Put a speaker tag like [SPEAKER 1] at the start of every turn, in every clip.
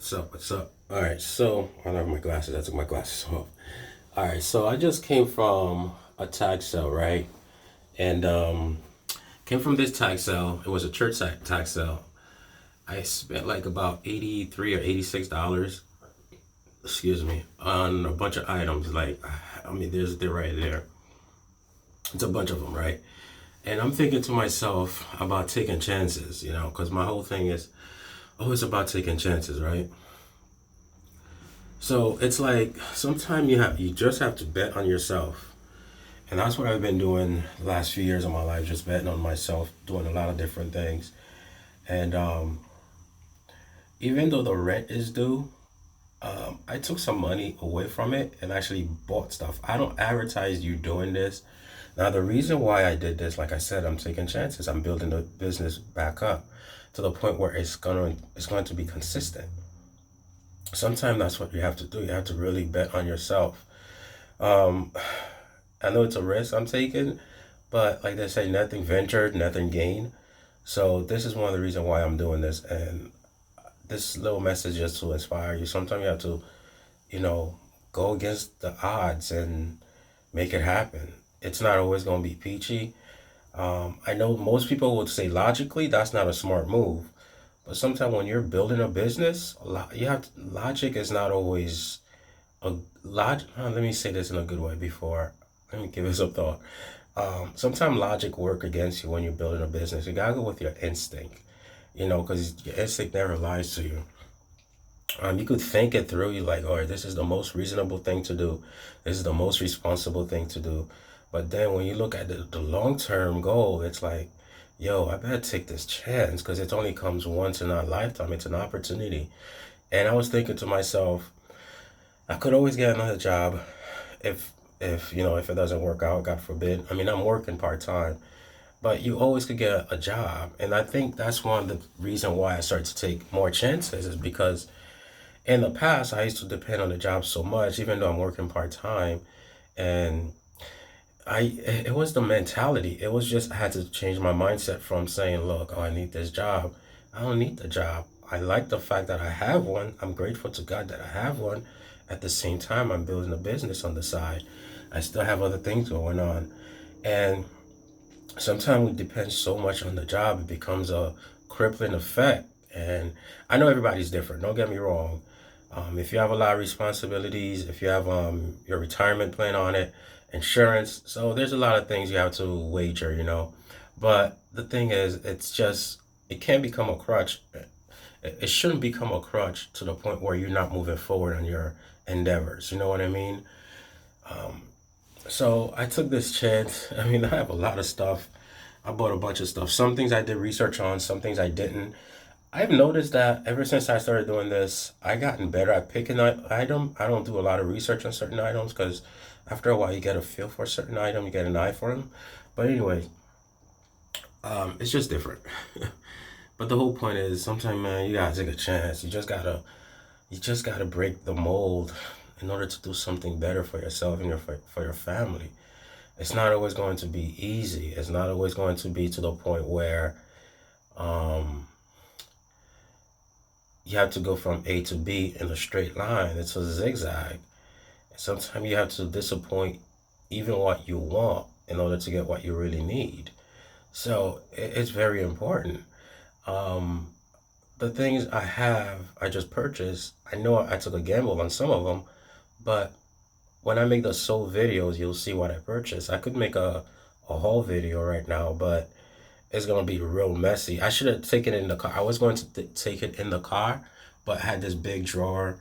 [SPEAKER 1] What's up? What's up? All right, so I don't have my glasses. I took my glasses off. All right, so I just came from a tag sale, right? And came from this tag sale. It was a church tag sale. I spent like about 83 or $86, excuse me, on a bunch of items. Like, I mean, they're right there. It's a bunch of them, right? And I'm thinking to myself about taking chances, because my whole thing is always about taking chances, right? So it's like sometimes you just have to bet on yourself. And that's what I've been doing the last few years of my life, just betting on myself, doing a lot of different things. And even though the rent is due, I took some money away from it and actually bought stuff. I don't advertise you doing this. Now, the reason why I did this, like I said, I'm taking chances. I'm building the business back up to the point where it's going to be consistent. Sometimes that's what you have to do. You have to really bet on yourself. Um, I know it's a risk I'm taking, but like they say, nothing ventured, nothing gained. So this is one of the reasons why I'm doing this, and this little message just to inspire you. Sometimes you have to, you know, go against the odds and make it happen. It's not always going to be peachy. I know most people would say logically that's not a smart move, but sometimes when you're building a business, logic is not always a let me say this in a good way before. Let me give it some thought. Sometimes logic work against you when you're building a business. You gotta go with your instinct, because your instinct never lies to you. You could think it through. You're like, all right, this is the most reasonable thing to do. This is the most responsible thing to do. But then when you look at the long term goal, it's like, yo, I better take this chance because it only comes once in our lifetime. It's an opportunity. And I was thinking to myself, I could always get another job if if it doesn't work out, God forbid. I mean, I'm working part time, but you always could get a job. And I think that's one of the reason why I started to take more chances is because in the past I used to depend on the job so much, even though I'm working part time. And it was the mentality. It was just I had to change my mindset from saying, look, oh, I need this job. I don't need the job. I like the fact that I have one. I'm grateful to God that I have one. At the same time, I'm building a business on the side. I still have other things going on. And sometimes we depend so much on the job, it becomes a crippling effect. And I know everybody's different. Don't get me wrong. If you have a lot of responsibilities, if you have your retirement plan on it, insurance, so there's a lot of things you have to wager. But the thing is, it can become a crutch. It shouldn't become a crutch to the point where you're not moving forward on your endeavors. You know what I mean? Um, so I took this chance. I mean, I have a lot of stuff. I bought a bunch of stuff. Some things I did research on, some things I didn't. I've noticed that ever since I started doing this, I gotten better at picking an item. I don't do a lot of research on certain items because after a while you get a feel for a certain item, you get an eye for them. But anyway, it's just different. But the whole point is, sometimes, man, you gotta take a chance. You just gotta break the mold in order to do something better for yourself and for your family. It's not always going to be easy. It's not always going to be to the point where um, you have to go from A to B in a straight line. It's a zigzag. Sometimes you have to disappoint even what you want in order to get what you really need. So it's very important. Um, the things I just purchased, I know I took a gamble on some of them, but when I make the sold videos, you'll see what I purchased. I could make a haul video right now, but it's gonna be real messy. I should have taken it in the car. I was going to take it in the car, but I had this big drawer,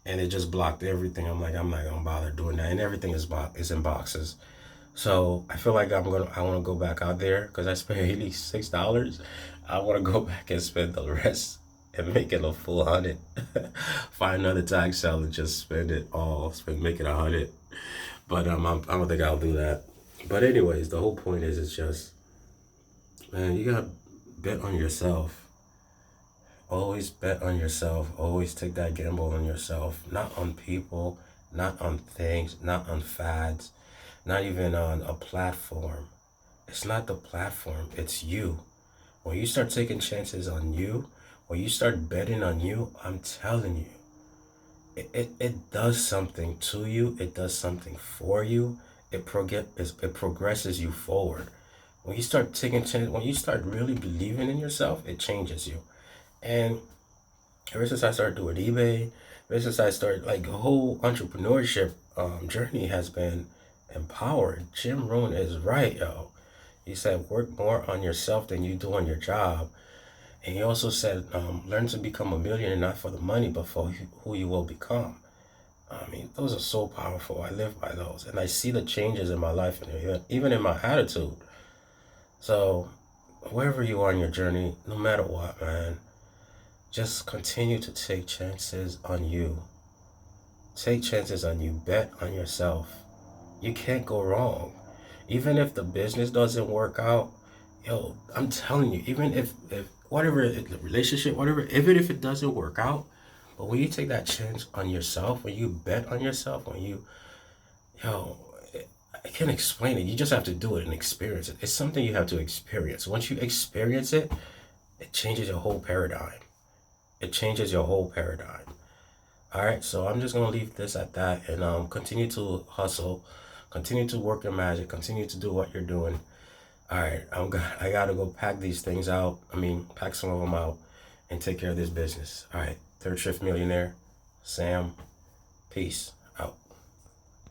[SPEAKER 1] and it just blocked everything. I'm not gonna bother doing that, and everything is in boxes. So I feel like I want to go back out there because I spent $86. I want to go back and spend the rest and make it a full 100. Find another tag sale and just spend it all. Make it 100. But I don't think I'll do that. But anyways, the whole point is it's just, man, you gotta bet on yourself. Always bet on yourself. Always take that gamble on yourself. Not on people, not on things, not on fads, not even on a platform. It's not the platform, it's you. When you start taking chances on you, When you start betting on you, I'm telling you, it does something to you. It does something for you. It progresses you forward. When you start taking chance, when you start really believing in yourself, it changes you. And ever since I started doing eBay, ever since I started, like, the whole entrepreneurship journey has been empowered. Jim Rohn is right, yo. He said, work more on yourself than you do on your job. And he also said, learn to become a millionaire not for the money, but for who you will become. I mean, those are so powerful. I live by those. And I see the changes in my life and even in my attitude. So, wherever you are in your journey, no matter what, man, just continue to take chances on you. Take chances on you. Bet on yourself. You can't go wrong. Even if the business doesn't work out, yo, I'm telling you, even if whatever the relationship, whatever, even if it doesn't work out, but when you take that chance on yourself, when you bet on yourself, when you, yo, I can't explain it. You just have to do it and experience it. It's something you have to experience. Once you experience it, it changes your whole paradigm. It changes your whole paradigm. All right, so I'm just gonna leave this at that, and continue to hustle, continue to work your magic, continue to do what you're doing. All right, I gotta go pack these things out. I mean, pack some of them out, and take care of this business. All right, Third Shift Millionaire, Sam. Peace.